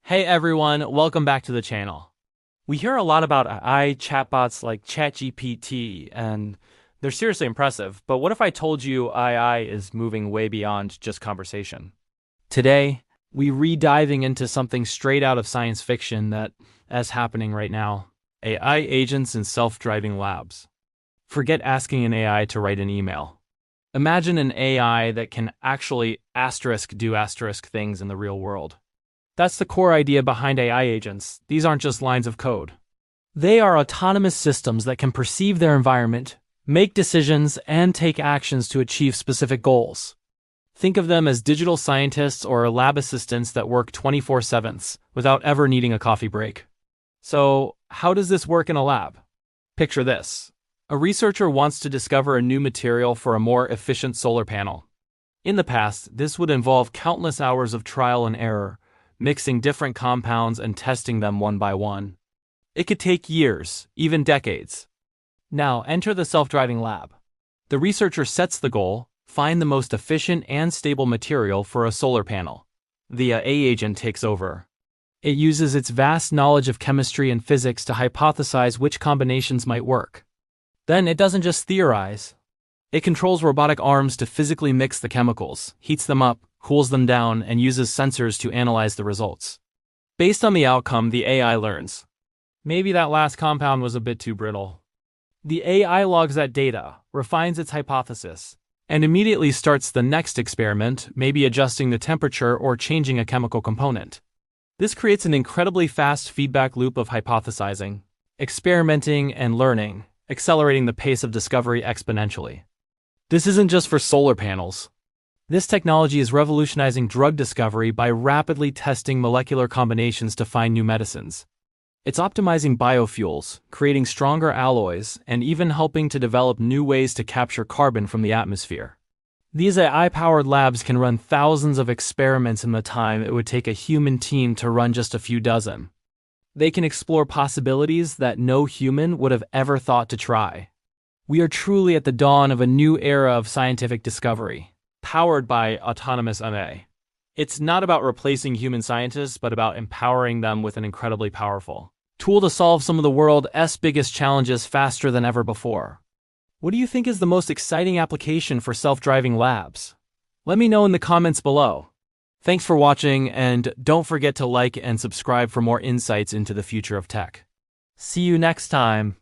Hey everyone, welcome back to the channel. We hear a lot about AI chatbots like ChatGPT, and they're seriously impressive, but what if I told you AI is moving way beyond just conversation? Today, we re-diving into something straight out of science fiction that's happening right now. AI agents in self-driving labs. Forget asking an AI to write an email. Imagine an AI that can actually do asterisk things in the real world. That's the core idea behind AI agents. These aren't just lines of code. They are autonomous systems that can perceive their environment, make decisions, and take actions to achieve specific goals. Think of them as digital scientists or lab assistants that work 24/7 without ever needing a coffee break. So, how does this work in a lab? Picture this. A researcher wants to discover a new material for a more efficient solar panel. In the past, this would involve countless hours of trial and error, mixing different compounds and testing them one by one. It could take years, even decades. Now, enter the self-driving lab. The researcher sets the goal: find the most efficient and stable material for a solar panel. The AI agent takes over. It uses its vast knowledge of chemistry and physics to hypothesize which combinations might work. Then it doesn't just theorize. It controls robotic arms to physically mix the chemicals, heats them up, cools them down, and uses sensors to analyze the results. Based on the outcome, the AI learns. Maybe that last compound was a bit too brittle. The AI logs that data, refines its hypothesis, and immediately starts the next experiment, maybe adjusting the temperature or changing a chemical component. This creates an incredibly fast feedback loop of hypothesizing, experimenting, and learning, accelerating the pace of discovery exponentially. This isn't just for solar panels. This technology is revolutionizing drug discovery by rapidly testing molecular combinations to find new medicines. It's optimizing biofuels, creating stronger alloys, and even helping to develop new ways to capture carbon from the atmosphere. These AI-powered labs can run thousands of experiments in the time it would take a human team to run just a few dozen. They can explore possibilities that no human would have ever thought to try. We are truly at the dawn of a new era of scientific discovery, powered by autonomous AI. It's not about replacing human scientists, but about empowering them with an incredibly powerful tool to solve some of the world's biggest challenges faster than ever before. What do you think is the most exciting application for self-driving labs? Let me know in the comments below. Thanks for watching, and don't forget to like and subscribe for more insights into the future of tech. See you next time.